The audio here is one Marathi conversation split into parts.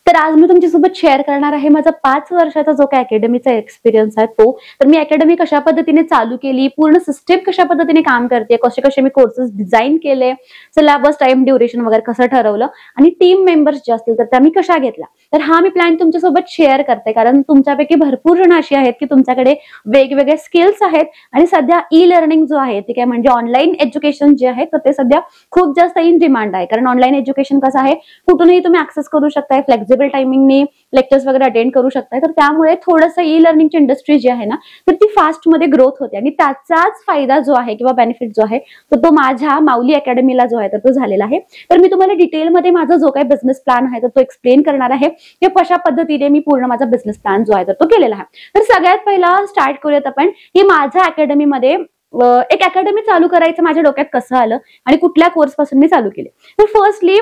तर आज मी तुमच्यासोबत शेअर करणार आहे माझा 5 वर्षाचा जो काही अकॅडमीचा एक्सपिरियन्स आहे तो. तर मी अकॅडमी कशा पद्धतीने चालू केली, पूर्ण सिस्टम कशा पद्धतीने काम करते, कसे कसे मी कोर्सेस डिझाईन केले, सिलेबस, टाइम ड्युरेशन वगैरे कसं ठरवलं आणि टीम मेंबर्स जे असतील तर त्या मी कशा घेतल्या. तर हा मी प्लॅन तुमच्यासोबत शेअर करते कारण तुमच्यापैकी भरपूर जण अशी आहेत की तुमच्याकडे वेगवेगळे स्किल्स आहेत आणि सध्या ई लर्निंग जो आहे ते काय म्हणजे ऑनलाईन एज्युकेशन जे आहे तर ते सध्या खूप जास्त इन डिमांड आहे. कारण ऑनलाईन एज्युकेशन कसं आहे, कुठूनही तुम्ही ऍक्सेस करू शकताय, फ्लेक्झिबल टायमिंगनी लेक्चर्स वगैरे अटेंड करू शकताय. तर त्यामुळे थोडंसं ई लर्निंगची इंडस्ट्री जी आहे ना तर ती फास्ट मध्ये ग्रोथ होते आणि त्याचाच फायदा जो आहे किंवा बेनिफिट जो आहे तर तो माझ्या माऊली अकॅडमीला जो आहे तर तो झालेला आहे. तर मी तुम्हाला डिटेलमध्ये माझा जो काही बिझनेस प्लॅन आहे तर तो एक्सप्लेन करणार आहे की कशा पद्धतीने मी पूर्ण माझा बिझनेस प्लॅन जो आहे तर तो केलेला आहे. तर सगळ्यात पहिला स्टार्ट करूयात आपण की माझ्या अकॅडमीमध्ये एक अकॅडमी चालू करायचं माझ्या डोक्यात कसं आलं आणि कुठल्या कोर्स पासून मी चालू केले. तर फर्स्टली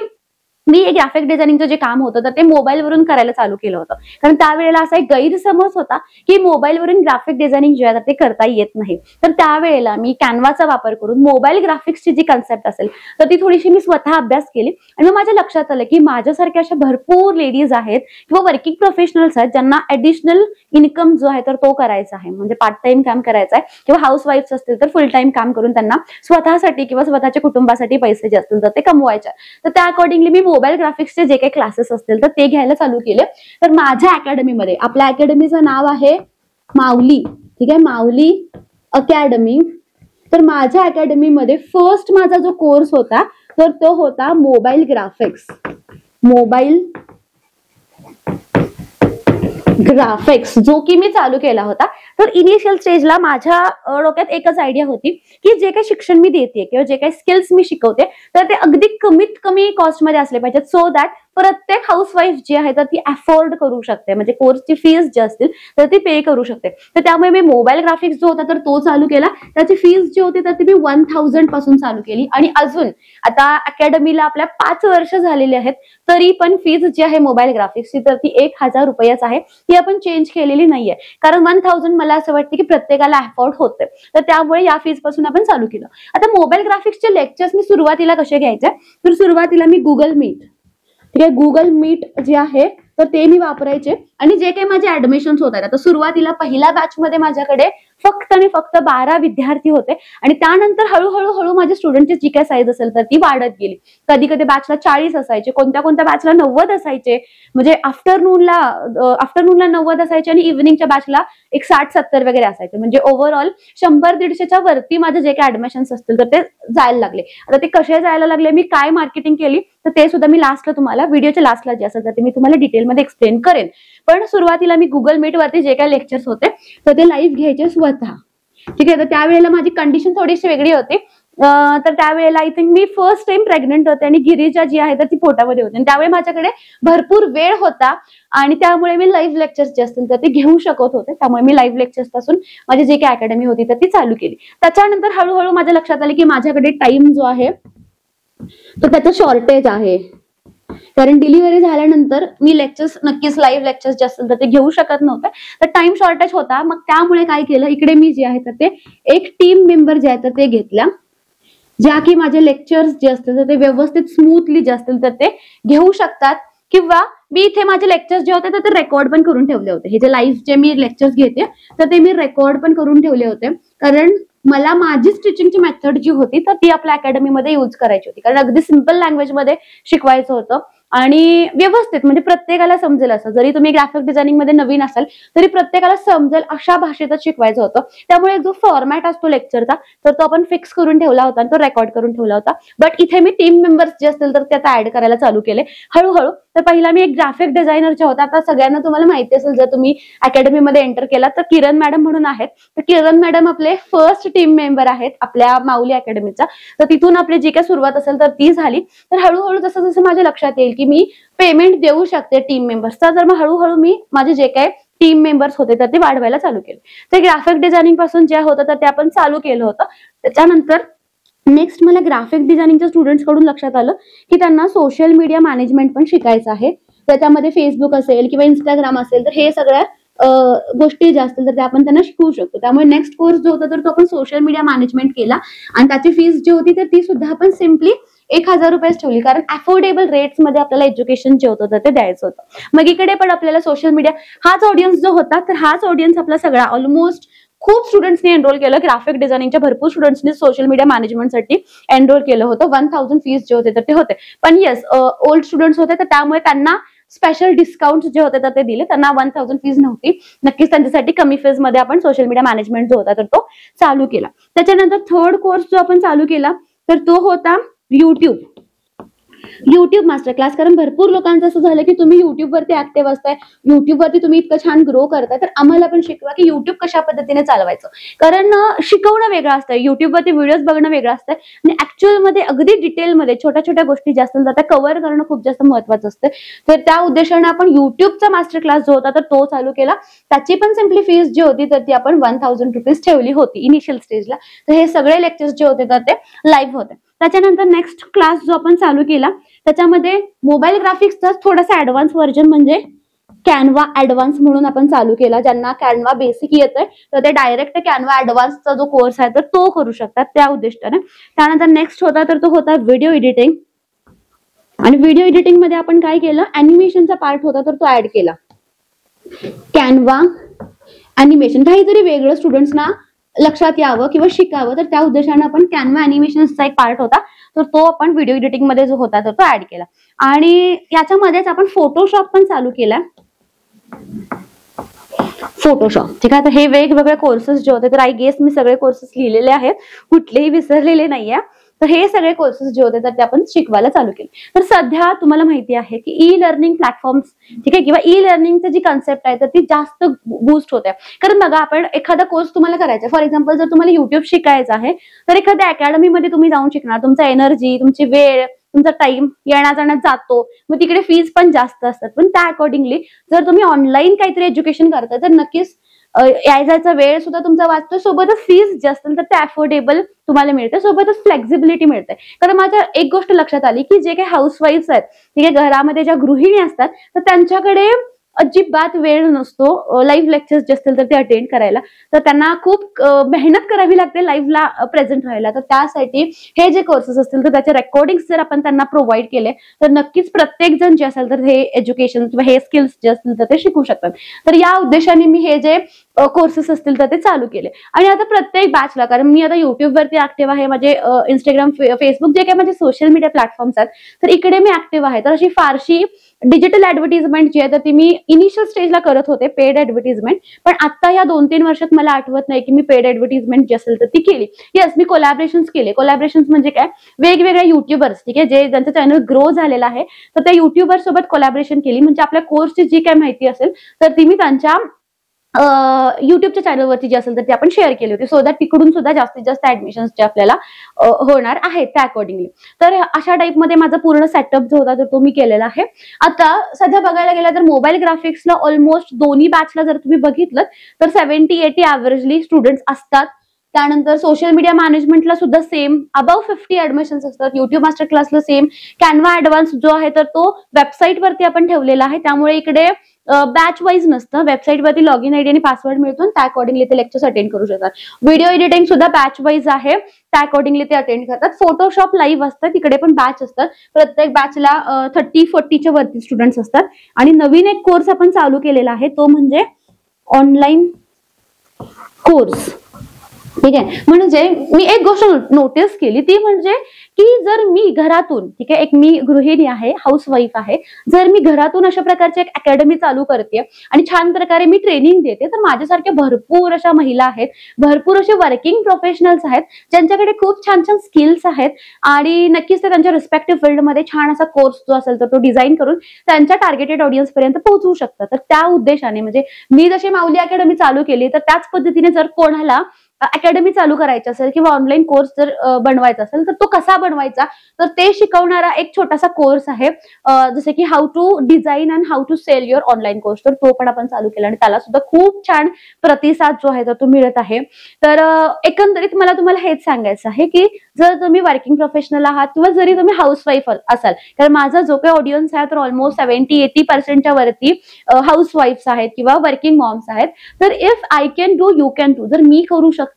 मी एक ग्राफिक डिझायनिंगचं जे काम होतं तर ते मोबाईलवरून करायला चालू केलं होतं. कारण त्यावेळेला असा एक गैरसमज होता की मोबाईलवरून ग्राफिक डिझायनिंग जे आहे ते करता येत नाही. तर त्यावेळेला मी कॅनवाचा वापर करून मोबाईल ग्राफिक्सची जी कन्सेप्ट असेल तर ती थोडीशी मी स्वतः अभ्यास केली आणि मग माझ्या लक्षात आलं की माझ्यासारख्या अशा भरपूर लेडीज आहेत किंवा वर्किंग प्रोफेशनल्स आहेत ज्यांना ऍडिशनल इन्कम जो आहे तर तो करायचा आहे, म्हणजे पार्ट टाइम काम करायचा आहे किंवा हाऊस वाईफ्स असतील तर फुल टाइम काम करून त्यांना स्वतःसाठी किंवा स्वतःच्या कुटुंबासाठी पैसे जे असतील तर ते कमवायचे. तर त्या अकॉर्डिंगली मी मोबाईल ग्राफिक्सचे जे काही क्लासेस असतील तर ते घ्यायला चालू केले. तर माझ्या अकॅडमीमध्ये, आपल्या अकॅडमीचं नाव आहे माऊली, ठीक आहे, माऊली अकॅडमी. तर माझ्या अकॅडमीमध्ये फर्स्ट माझा जो कोर्स होता तर तो होता मोबाईल ग्राफिक्स. मोबाईल ग्राफिक्स जो की मी चालू केला होता. तर इनिशियल स्टेजला माझ्या डोक्यात एकच आयडिया होती की जे काही शिक्षण मी देते किंवा जे काही स्किल्स मी शिकवते तर ते अगदी कमीत कमी कॉस्ट मध्ये असले पाहिजेत, सो दॅट प्रत्येक हाऊसवाईफ जी आहे तर ती अफोर्ड करू शकते, म्हणजे कोर्सची फीज जी असतील तर ती पे करू शकते. तर त्यामुळे मी मोबाईल ग्राफिक्स जो होता तर तो चालू केला. त्याची फीज जी होती तर ती मी 1000 पासून चालू केली आणि अजून आता अकॅडमीला आपल्या 5 वर्ष झालेली आहेत तरी पण फीज जी आहे मोबाईल ग्राफिक्सची तर ती 1000 रुपयाच आहे. ती आपण चेंज केलेली नाहीये कारण 1000 मला असं वाटतं की प्रत्येकाला अफोर्ड होते. तर त्यामुळे या फीज पासून आपण चालू केलं. आता मोबाईल ग्राफिक्सचे लेक्चर्स मी सुरुवातीला कसे घ्यायचे तर सुरुवातीला मी गुगल मीट, ठीक आहे, गुगल मीट जे आहे तर ते मी वापरायचे आणि जे काही माझे ऍडमिशन्स होत आहेत आता सुरुवातीला पहिल्या बॅच मध्ये माझ्याकडे फक्त आणि फक्त 12 विद्यार्थी होते आणि त्यानंतर हळूहळू माझ्या स्टुडंटची जी काय साईज असेल तर ती वाढत गेली. कधी कधी बॅचला 40 असायचे, कोणत्या बॅचला 90 असायचे, म्हणजे आफ्टरनूनला 90 असायचे आणि इव्हिनिंगच्या बॅचला एक 60-70 वगैरे असायचे. म्हणजे ओव्हरऑल 100-150च्या वरती माझे जे काही ऍडमिशन्स असतील तर ते जायला लागले. आता ते कसे जायला लागले, मी काय मार्केटिंग केली तर ते सुद्धा मी लास्टला तुम्हाला व्हिडिओच्या लास्टला जे असेल तर ते मी तुम्हाला डिटेलमध्ये एक्सप्लेन करेन. पण सुरुवातीला मी गुगल मीट वरती जे काही लेक्चर्स होते तर ते लाईव्ह घ्यायचे स्वतः, ठीक आहे. तर त्यावेळेला माझी कंडिशन थोडीशी वेगळी होती. तर त्यावेळेला I think me first time pregnant होते आणि गिरिजा जी आहे तर ती पोटामध्ये होती आणि त्यावेळी माझ्याकडे भरपूर वेळ होता आणि त्यामुळे मी लाईव्ह लेक्चर्स जे असतील तर ते घेऊ शकत होते. त्यामुळे मी लाईव्ह लेक्चर्स पासून माझी जे काही अकॅडमी होती तर ती चालू केली. त्याच्यानंतर हळूहळू माझ्या लक्षात आले की माझ्याकडे टाइम जो आहे तो त्याचं शॉर्टेज आहे. कारण डिलिव्हरी झाल्यानंतर मी लेक्चर्स नक्कीच लाईव्ह लेक्चर्स जे असतील तर ते घेऊ शकत नव्हते. तर टाइम शॉर्टेज होता. मग त्यामुळे काय केलं, इकडे मी जे आहे तर ते एक टीम मेंबर जे आहे तर ते घेतल्या, ज्या की माझे लेक्चर्स जे असतील तर ते व्यवस्थित स्मूथली जे असतील तर ते घेऊ शकतात. किंवा मी इथे माझे लेक्चर्स जे होते तर ते रेकॉर्ड पण करून ठेवले होते. हे जे लाईव्ह जे मी लेक्चर्स घेते तर ते मी रेकॉर्ड पण करून ठेवले होते कारण मला माझीच टीचिंगची मेथड जी होती तर ती आपल्या अकॅडमीमध्ये यूज करायची होती. कारण अगदी सिंपल लँग्वेजमध्ये शिकवायचं होतं आणि व्यवस्थित, म्हणजे प्रत्येकाला समजेल असं. जरी तुम्ही ग्राफिक डिझायनिंग मध्ये नवीन असाल तरी प्रत्येकाला समजेल अशा भाषेतच शिकवायचं होतं. त्यामुळे जो फॉर्मॅट असतो लेक्चरचा तर तो आपण फिक्स करून ठेवला होता आणि तो रेकॉर्ड करून ठेवला होता. बट इथे मी टीम मेंबर्स जे असतील तर ते आता ऍड करायला चालू केले हळूहळू. तर पहिला मी एक ग्राफिक डिझायनरच्या होता. आता सगळ्यांना तुम्हाला माहिती असेल जर तुम्ही अकॅडमीमध्ये एंटर केला तर किरण मॅडम म्हणून आहेत. तर किरण मॅडम आपले फर्स्ट टीम मेंबर आहेत आपल्या माऊली अकॅडमीचा. तर तिथून आपली जी काही सुरुवात असेल तर ती झाली. तर हळूहळू जसं जसं माझ्या लक्षात येईल की मी पेमेंट देऊ शकते टीम मेंबर्सचा, तर मग हळूहळू मी माझे जे काही टीम मेंबर्स होते तर ते वाढवायला चालू केले. ते ग्राफिक डिझायनिंग पासून जे होतं तर ते आपण चालू केलं होतं. त्याच्यानंतर नेक्स्ट मला ग्राफिक डिझायनिंगच्या स्टुडंट्स कडून लक्षात आलं की त्यांना सोशल मीडिया मॅनेजमेंट पण शिकायचं आहे. त्याच्यामध्ये फेसबुक असेल किंवा इंस्टाग्राम असेल तर हे सगळ्या गोष्टी ज्या असतील तर त्या आपण त्यांना शिकवू शकतो. त्यामुळे नेक्स्ट कोर्स जो होता तर तो आपण सोशल मीडिया मॅनेजमेंट केला आणि त्याची फीस जी होती तर ती सुद्धा आपण सिम्पली 1000 रुपयेच ठेवली, कारण अफोर्डेबल रेट्स मध्ये आपल्याला एज्युकेशन जे होतं ते द्यायचं होतं. मग इकडे पण आपल्याला सोशल मीडिया हाच ऑडियन्स जो होता, तर हाच ऑडियन्स आपला सगळा ऑलमोस्ट खूप स्टुडंट्सनी एनरोल केलं. ग्राफिक डिझायनिंगच्या भरपूर स्टुडंट्सनी सोशल मीडिया मॅनेजमेंटसाठी एनरोल केलं होतं. 1000 फीस जे होते तर ते होते. पण येस, ओल्ड स्टुडंट्स होते, तर त्यामुळे त्यांना स्पेशल डिस्काउंट जे होते तर ते दिले. त्यांना 1000 फीस नव्हती. नक्कीच त्यांच्यासाठी कमी फीस मध्ये आपण सोशल मीडिया मॅनेजमेंट जो होता तर तो चालू केला. त्याच्यानंतर थर्ड कोर्स जो आपण चालू केला तर तो होता युट्यूब मास्टर क्लास. कारण भरपूर लोकांचं असं झालं की तुम्ही युट्यूबवरती ऍक्टिव्ह असताय, युट्यूबवरती तुम्ही इतकं छान ग्रो करताय, तर आम्हाला पण शिकवा की युट्यूब कशा पद्धतीने चालवायचं. कारण शिकवणं वेगळं असतं, युट्यूबवरती व्हिडिओज बघणं वेगळं असतं आणि ऍक्च्युअल मध्ये अगदी डिटेलमध्ये छोट्या छोट्या गोष्टी जास्त त्या कव्हर करणं खूप जास्त महत्वाचं असतं. तर त्या उद्देशाने आपण युट्यूबचा मास्टर क्लास जो होता तर तो चालू केला. त्याची पण सिम्पली फीस जी होती तर ती आपण 1000 रुपीज ठेवली होती इनिशियल स्टेजला. तर हे सगळे लेक्चर्स जे होते तर ते लाईव्ह होते. त्याच्यानंतर नेक्स्ट क्लास जो आपण चालू केला त्याच्यामध्ये मोबाईल ग्राफिक्सचा थोडासा ऍडव्हान्स व्हर्जन म्हणजे कॅनवा ऍडव्हान्स म्हणून आपण चालू केला. ज्यांना कॅनवा बेसिक येतोय तर ते डायरेक्ट कॅनवा ऍडव्हान्सचा जो कोर्स आहे तर तो करू शकतात त्या उद्दिष्टाने. त्यानंतर नेक्स्ट होता तर तो होता व्हिडिओ एडिटिंग. आणि व्हिडिओ एडिटिंग मध्ये आपण काय केलं, अॅनिमेशनचा पार्ट होता तर तो ऍड केला. कॅनवा अॅनिमेशन काहीतरी वेगळं स्टुडंट्सना लक्षात यावं किंवा शिकावं, तर त्या उद्देशाने आपण कॅनवा अॅनिमेशनचा एक पार्ट होता तर तो आपण व्हिडिओ एडिटिंग मध्ये जो होता तर तो ऍड केला. आणि याच्यामध्येच आपण फोटोशॉप पण चालू केला. फोटोशॉप, ठीक आहे. तर हे वेगवेगळे कोर्सेस जे होते तर आय गेस मी सगळे कोर्सेस लिहिलेले आहेत, कुठलेही विसरलेले नाहीये. तर हे सगळे कोर्सेस जे होते तर ते आपण शिकवायला चालू केले. तर सध्या तुम्हाला माहिती आहे की ई लर्निंग प्लॅटफॉर्म्स, ठीक आहे, किंवा ई लर्निंगची जी कन्सेप्ट आहे तर ती जास्त बूस्ट होते. कारण बघा, आपण एखादा कोर्स तुम्हाला करायचा, फॉर एक्झाम्पल जर तुम्हाला युट्यूब शिकायचं आहे तर एखाद्या अकॅडमीमध्ये तुम्ही जाऊन शिकणार. तुमचा एनर्जी, तुमची वेळ, तुमचा टाइम येण्या जाण्यात जातो, मग तिकडे फीज पण जास्त असतात. पण त्या अकॉर्डिंगली जर तुम्ही ऑनलाईन काहीतरी एज्युकेशन करताय तर नक्कीच यायचा वेळ सुद्धा तुमचा वाचतो, सोबतच फीज जे असतील तर ते अफोर्डेबल तुम्हाला मिळते, सोबतच फ्लेक्झिबिलिटी मिळते. कारण माझ्या एक गोष्ट लक्षात आली की जे काही हाऊसवाईफ्स आहेत, ठीक आहे, घरामध्ये ज्या गृहिणी असतात तर त्यांच्याकडे अजिबात वेळ नसतो लाईव्ह लेक्चर्स जे असतील तर ते अटेंड करायला. तर त्यांना खूप मेहनत करावी लागते लाईव्हला प्रेझेंट राहायला. तर त्यासाठी हे जे कोर्सेस असतील तर त्याचे रेकॉर्डिंग्स जर आपण त्यांना प्रोव्हाइड केले तर नक्कीच प्रत्येक जण जे असेल तर हे एज्युकेशन किंवा हे स्किल्स जे असतील तर ते शिकू शकतात. तर या उद्देशाने मी हे जे कोर्सेस असतील तर ते चालू केले. आणि आता प्रत्येक बॅचला, कारण मी आता युट्यूबवरती ऍक्टिव्ह आहे, माझे इंस्टाग्राम, फेसबुक जे काही माझे सोशल मीडिया प्लॅटफॉर्म्स आहेत तर इकडे मी ऍक्टिव्ह आहे. तर अशी फारशी डिजिटल ऍडव्हर्टिजमेंट जी आहे तर ती मी इनिशियल स्टेजला करत होते, पेड ऍडव्हर्टिजमेंट. पण आता या 2-3 वर्षात मला आठवत नाही की मी पेड ऍडव्हर्टिजमेंट जी असेल तर ती केली. येस, मी कोलॅबरेशन्स केले. कोलॅबरेशन्स म्हणजे काय, वेगवेगळ्या युट्यूबर्स, ठीक आहे, जे ज्यांचं चॅनल ग्रो झालेलं आहे तर त्या युट्यूबर सोबत कोलॅबरेशन केली. म्हणजे आपल्या कोर्सची जी काय माहिती असेल तर ती मी त्यांच्या युट्यूबच्या चॅनलवरती जे असेल तर ते आपण शेअर केली होती, सो दॅट तिकडून सुद्धा जास्तीत जास्त ऍडमिशन्स जे आपल्याला होणार आहेत त्या अकॉर्डिंगली. तर अशा टाईपमध्ये माझा पूर्ण सेटअप जो होता तो मी केलेला आहे. आता सध्या बघायला गेलं तर मोबाईल ग्राफिक्सला ऑलमोस्ट दोन्ही बॅचला जर तुम्ही बघितलं तर 70-80 ऍव्हरेजली स्टुडंट्स असतात. त्यानंतर सोशल मीडिया मॅनेजमेंटला सुद्धा सेम अबाव 50 ऍडमिशन्स असतात. युट्यूब मास्टर क्लासला सेम. कॅनवा ऍडव्हान्स जो आहे तर तो वेबसाईटवरती आपण ठेवलेला आहे, त्यामुळे इकडे बॅच वाईज नसतं. वेबसाईटवरती लॉगिन आयडी आणि पासवर्ड मिळतो, त्या अकॉर्डिंगली ते लेक्चर्स अटेंड करू शकतात. व्हिडिओ एडिटिंग सुद्धा बॅच वाईज आहे, त्या अकॉर्डिंगली ते अटेंड करतात. फोटोशॉप लाईव्ह असतात, तिकडे पण बॅच असतात. प्रत्येक बॅचला 30-40च्या वरती स्टुडंट्स असतात. आणि नवीन एक कोर्स आपण चालू केलेला आहे तो म्हणजे ऑनलाईन कोर्स, ठीक आहे. म्हणजे मी एक गोष्ट नोटीस केली ती म्हणजे की जर मी घरातून, ठीक आहे, एक मी गृहिणी आहे, हाऊसवाईफ आहे, जर मी घरातून अशा प्रकारची एक अकॅडमी चालू करते आणि छान प्रकारे मी ट्रेनिंग देते तर माझ्यासारख्या भरपूर अशा महिला आहेत, भरपूर असे वर्किंग प्रोफेशनल्स आहेत ज्यांच्याकडे खूप छान छान स्किल्स आहेत आणि नक्कीच ते त्यांच्या रिस्पेक्टिव्ह फील्डमध्ये छान असा कोर्स जो असेल तर तो डिझाईन करून त्यांच्या टार्गेटेड ऑडियन्स पर्यंत पोहोचवू शकतात. तर त्या उद्देशाने म्हणजे मी जशी माऊली अकॅडमी चालू केली तर त्याच पद्धतीने जर कोणाला अकॅडमी चालू करायची असेल किंवा ऑनलाईन कोर्स जर बनवायचा असेल तर तो कसा बनवायचा तर ते शिकवणारा एक छोटासा कोर्स आहे, जसे की how to design and how to sell your online course. तर तो पण आपण चालू केला आणि त्याला सुद्धा खूप छान प्रतिसाद जो आहे तो मिळत आहे. तर एकंदरीत मला तुम्हाला हेच सांगायचं आहे की जर तुम्ही वर्किंग प्रोफेशनल आहात किंवा जरी तुम्ही हाऊसवाईफ असाल, कारण माझा जो काही ऑडियन्स आहे तर ऑलमोस्ट 70-80% वरती हाऊसवाईफ्स आहेत किंवा वर्किंग मॉम्स आहेत. तर if I can do you can do, जर मी करू शकते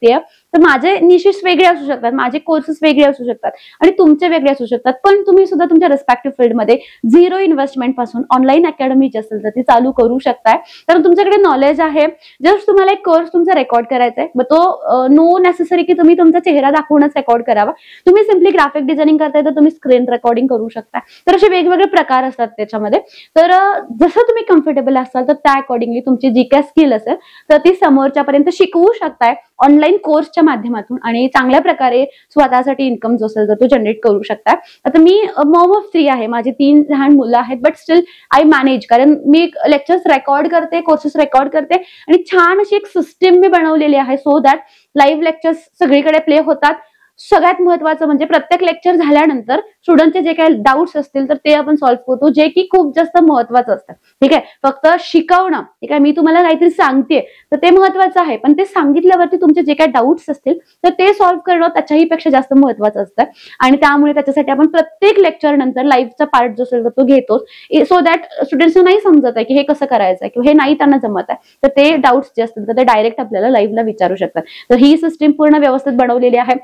तर माझे निशेस वेगळे असू शकतात, माझे कोर्सेस वेगळे असू शकतात आणि तुमचे वेगळे असू शकतात, पण तुम्ही सुद्धा तुमच्या रिस्पेक्टिव्ह फील्डमध्ये 0 इन्व्हेस्टमेंट पासून ऑनलाईन अकॅडमी जी असेल तर ती चालू करू शकताय. कारण तुमच्याकडे नॉलेज आहे. जस्ट तुम्हाला एक कोर्स तुमचा रेकॉर्ड करायचा आहे, मग तो नो नेसेसरी की तुम्ही तुमचा चेहरा दाखवूनच रेकॉर्ड करावा. तुम्ही सिम्पली ग्राफिक डिझायनिंग करताय तर तुम्ही स्क्रीन रेकॉर्डिंग करू शकता. तर असे वेगवेगळे प्रकार असतात त्याच्यामध्ये. तर जसं तुम्ही कम्फर्टेबल असाल तर त्या अकॉर्डिंगली तुमची जी काय स्किल असेल तर ती समोरच्यापर्यंत शिकवू शकताय ऑनलाईन कोर्सच्या माध्यमातून आणि चांगल्या प्रकारे स्वतःसाठी इन्कम जो असेल तर तो जनरेट करू शकताय. आता मी मॉम ऑफ 3 आहे, माझी 3 लहान मुलं आहेत, बट स्टील आय मॅनेज. कारण मी लेक्चर्स रेकॉर्ड करते, कोर्सेस रेकॉर्ड करते आणि छान अशी एक सिस्टीम मी बनवलेली आहे सो दॅट लाईव्ह लेक्चर्स सगळीकडे प्ले होतात. सगळ्यात महत्वाचं म्हणजे प्रत्येक लेक्चर झाल्यानंतर स्टुडंटचे जे काही डाऊट्स असतील तर ते आपण सॉल्व्ह करतो, जे की खूप जास्त महत्वाचं असतं. ठीक आहे, फक्त शिकवणं, ठीक आहे, मी तुम्हाला काहीतरी सांगते तर ते महत्वाचं आहे, पण ते सांगितल्यावरती तुमचे जे काही डाऊट्स असतील तर ते सॉल्व्ह करणं त्याच्याही पेक्षा जास्त महत्वाचं असतं. आणि त्यामुळे त्याच्यासाठी आपण प्रत्येक लेक्चर नंतर लाईव्हचा पार्ट जो असेल तर तो घेतोच, सो दॅट स्टुडंट्सना नाही समजत आहे की हे कसं करायचं आहे किंवा हे नाही त्यांना जमत आहे, तर ते डाऊट्स जे असतील तर ते डायरेक्ट आपल्याला लाईव्हला विचारू शकतात. तर ही सिस्टीम पूर्ण व्यवस्थित बनवलेली आहे.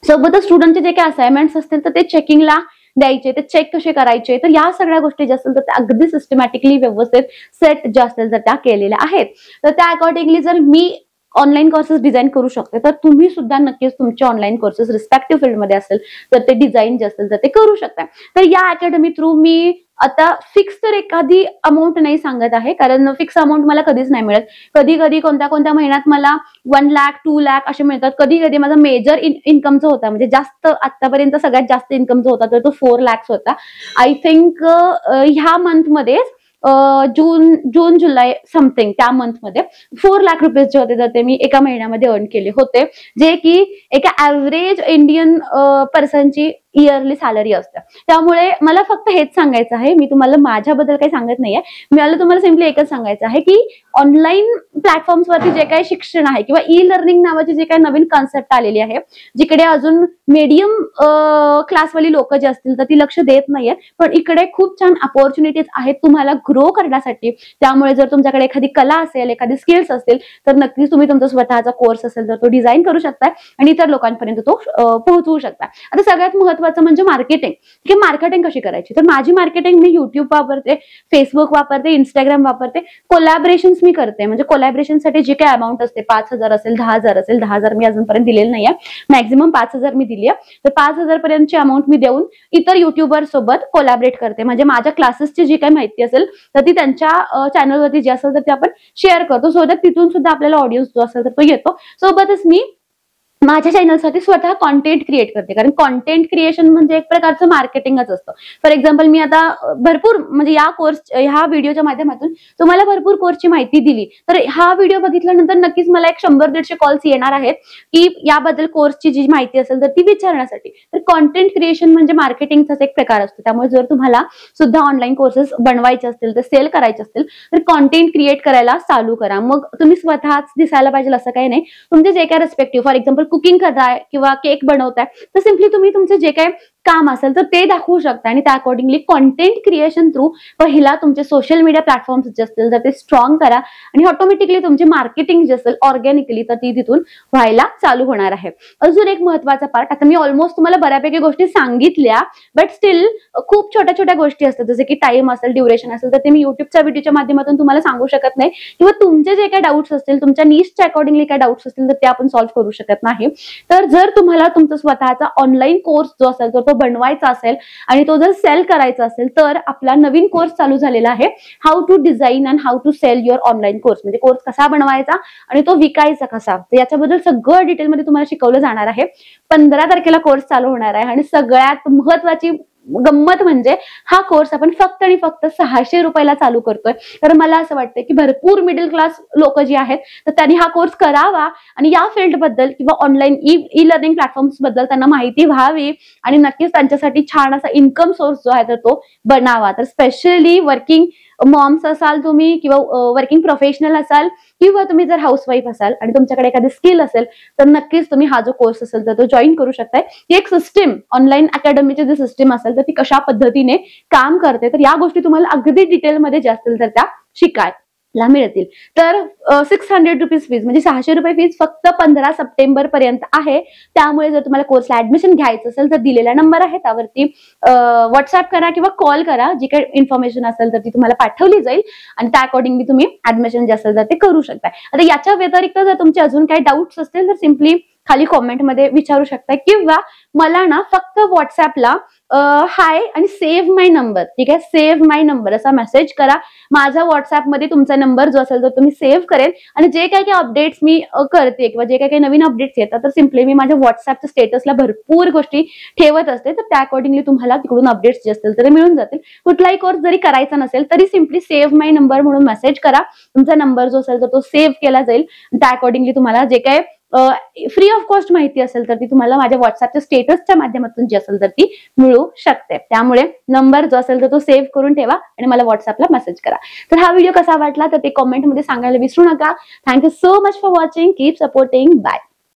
सोबतच स्टुडंटचे जे काही असाइनमेंट्स असतील तर ते चेकिंगला द्यायचे, ते चेक कसे करायचे, तर या सगळ्या गोष्टी ज्या असतील तर त्या अगदी सिस्टमॅटिकली व्यवस्थित सेट ज्या असतील तर त्या केलेल्या आहेत. तर त्या अकॉर्डिंगली जर मी ऑनलाईन कोर्सेस डिझाईन करू शकते तर तुम्ही सुद्धा नक्कीच तुमचे ऑनलाईन कोर्सेस रिस्पेक्टिव्ह फील्डमध्ये असेल तर ते डिझाईन जे असेल तर ते करू शकता. तर या अकॅडमी थ्रू मी आता फिक्स तर एखादी अमाऊंट नाही सांगत आहे, कारण फिक्स अमाऊंट मला कधीच नाही मिळत. कधी कधी कोणत्या कोणत्या महिन्यात मला 1 लाख 2 लाख असे मिळतात. कधी कधी माझा मेजर इन्कम जो होता, म्हणजे जास्त आतापर्यंत सगळ्यात जास्त इन्कम जो होता तर तो 4 lakhs होता. आय थिंक ह्या मंथमध्ये जून जुलै समथिंग त्या मंथमध्ये 4 लाख रुपये जे होते तर ते मी एका महिन्यामध्ये अर्न केले होते, जे की एका ऍव्हरेज इंडियन पर्सनची इयरली सॅलरी असते. त्यामुळे मला फक्त हेच सांगायचं आहे, मी तुम्हाला माझ्याबद्दल काही सांगत नाहीये, मला तुम्हाला सिम्पली एकच सांगायचं आहे की ऑनलाईन प्लॅटफॉर्म्सवरती जे काही शिक्षण आहे किंवा ई लर्निंग नावाची जे काही नवीन कॉन्सेप्ट आलेली आहे, जिकडे अजून मीडियम क्लासवाली लोक जे असतील तर ती लक्ष देत नाहीये, पण इकडे खूप छान अपॉर्च्युनिटीज आहेत तुम्हाला ग्रो करण्यासाठी. त्यामुळे जर तुमच्याकडे एखादी कला असेल, एखादी स्किल्स असतील तर नक्कीच तुम्ही तुमचा स्वतःचा कोर्स असेल तर तो डिझाईन करू शकता आणि इतर लोकांपर्यंत तो पोहोचवू शकता. आता सगळ्यात महत्वाचं म्हणजे मार्केटिंग. की मार्केटिंग कशी करायची, तर माझी मार्केटिंग मी युट्यूब वापरते, फेसबुक वापरते, इंस्टाग्राम वापरते, कोलॅबरेशन्स मी करते. म्हणजे कोलॅबरेशनसाठी जे काही अमाऊंट असते 5,000 असेल, 10,000 असेल, 10,000 मी अजूनपर्यंत दिलेलं नाहीये, मॅक्झिमम 5,000 मी दिली आहे. तर 5,000 पर्यंतची अमाऊंट मी देऊन इतर युट्यूबर सोबत कोलॅबरेट करते. म्हणजे माझ्या क्लासेसची जी काही माहिती असेल तर ती त्यांच्या चॅनलवरती जी असेल तर ती आपण शेअर करतो, सो दॅट तिथून सुद्धा आपल्याला ऑडियन्स जो असेल तर तो येतो. सोबतच मी माझ्या चॅनलसाठी स्वतः कॉन्टेंट क्रिएट करते, कारण कॉन्टेंट क्रिएशन म्हणजे एक प्रकारचं मार्केटिंगच असतं. फॉर एक्झाम्पल मी आता भरपूर म्हणजे ह्या व्हिडिओच्या माध्यमातून तुम्हाला भरपूर कोर्सची माहिती दिली, तर हा व्हिडिओ बघितल्यानंतर नक्कीच मला 100-150 कॉल्स येणार आहेत की याबद्दल कोर्सची जी माहिती असेल तर ती विचारण्यासाठी. तर कॉन्टेंट क्रिएशन म्हणजे मार्केटिंगचाच एक प्रकार असतो. त्यामुळे जर तुम्हाला सुद्धा ऑनलाईन कोर्सेस बनवायचे असतील तर सेल करायचे असतील तर कॉन्टेंट क्रिएट करायला चालू करा. मग तुम्ही स्वतःच दिसायला पाहिजे असं काही नाही, तुमचे जे काय रिस्पेक्टिव्ह, फॉर एक्झाम्पल कुकिंग करताय किंवा केक बनवताय तर सिम्पली तुम्ही तुमचे जे काही काम असेल तर ते दाखवू शकता आणि त्या अकॉर्डिंगली कॉन्टेंट क्रिएशन थ्रू पहिला तुमचे सोशल मीडिया प्लॅटफॉर्म्स जे असतील तर ते स्ट्रॉंग करा आणि ऑटोमॅटिकली तुमची मार्केटिंग जे असेल ऑर्गॅनिकली तर ती तिथून व्हायला चालू होणार आहे. अजून एक महत्वाचा पार्ट, आता मी ऑलमोस्ट तुम्हाला बऱ्यापैकी गोष्टी सांगितल्या, बट स्टील खूप छोट्या छोट्या गोष्टी असतात, जसे की टाइम असेल, ड्युरेशन असेल, तर ते मी युट्यूबच्या व्हिडिओच्या माध्यमातून तुम्हाला सांगू शकत नाही, किंवा तुमचे जे काही डाऊट्स असतील, तुमच्या निशच्या अकॉर्डिंगली काय डाऊट्स असतील तर ते आपण सॉल्व्ह करू शकत नाही. तर जर तुम्हाला तुमचा स्वतःचा ऑनलाईन कोर्स जो असेल तर तो बनवायचा असेल आणि तो जर सेल करायचा असेल तर आपला नवीन कोर्स चालू झालेला आहे, how to design and how to sell your online course. म्हणजे कोर्स कसा बनवायचा आणि तो विकायचा कसा, तर याच्याबद्दल सगळं डिटेलमध्ये तुम्हाला शिकवलं जाणार आहे. 15 तारखेला कोर्स चालू होणार आहे आणि सगळ्यात महत्वाची गंमत म्हणजे हा कोर्स आपण फक्त आणि फक्त 600 रुपयाला चालू करतोय. तर मला असं वाटतं की भरपूर मिडल क्लास लोक जी आहेत तर त्यांनी हा कोर्स करावा आणि या फील्ड बद्दल किंवा ऑनलाईन ई लर्निंग प्लॅटफॉर्म्स बद्दल त्यांना माहिती व्हावी आणि नक्कीच त्यांच्यासाठी छान असा इन्कम सोर्स जो आहे तर तो बनावा. तर स्पेशली वर्किंग मॉम्स असाल तुम्ही किंवा वर्किंग प्रोफेशनल असाल किंवा तुम्ही जर हाऊसवाईफ असाल आणि तुमच्याकडे एखादी स्किल असेल तर नक्कीच तुम्ही हा जो कोर्स असेल तर तो जॉईन करू शकताय. ही एक सिस्टीम, ऑनलाईन अकॅडमीची जी सिस्टीम असेल तर ती कशा पद्धतीने काम करते तर या गोष्टी तुम्हाला अगदी डिटेलमध्ये ज्या असतील तर त्या शिकाय. ला मिळतील. तर 600 रुपीज फीज म्हणजे 600 रुपये फीज फक्त 15 सप्टेंबर पर्यंत आहे. त्यामुळे जर तुम्हाला कोर्सला ऍडमिशन घ्यायचं असेल तर दिलेला नंबर आहे त्यावरती व्हॉट्सअप करा किंवा कॉल करा. जी काही इन्फॉर्मेशन असेल तर ती तुम्हाला पाठवली जाईल आणि त्या अकॉर्डिंगली तुम्ही ऍडमिशन जे असेल तर ते करू शकता. आता याच्या व्यतिरिक्त जर तुमचे अजून काही डाऊट्स असतील तर सिम्पली खाली कॉमेंटमध्ये विचारू शकता किंवा मला ना फक्त व्हॉट्सअपला हाय आणि सेव्ह माय नंबर, ठीक आहे, सेव्ह माय नंबर असा मेसेज करा. माझ्या व्हॉट्सअपमध्ये तुमचा नंबर जो असेल तो तुम्ही सेव्ह करेल आणि जे काही अपडेट्स मी करते किंवा जे काही नवीन अपडेट्स येतात तर सिम्पली मी माझ्या व्हॉट्सअपच्या स्टेटसला भरपूर गोष्टी ठेवत असते. तर त्या अकॉर्डिंगली तुम्हाला तिकडून अपडेट्स जे असतील तर मिळून जातील. कुठलाही कोर्स जरी करायचा नसेल तरी सिम्पली सेव्ह माय नंबर म्हणून मेसेज करा. तुमचा नंबर जो असेल तर तो सेव्ह केला जाईल. त्या अकॉर्डिंगली तुम्हाला जे काही फ्री ऑफ कॉस्ट माहिती असेल तर ती तुम्हाला माझ्या व्हॉट्सअपच्या स्टेटसच्या माध्यमातून जी असेल तर ती मिळू शकते. त्यामुळे नंबर जो असेल तर तो सेव्ह करून ठेवा आणि मला व्हॉट्सअपला मेसेज करा. तर हा व्हिडिओ कसा वाटला तर ते कॉमेंटमध्ये सांगायला विसरू नका. Thank you so much for watching. Keep supporting. Bye.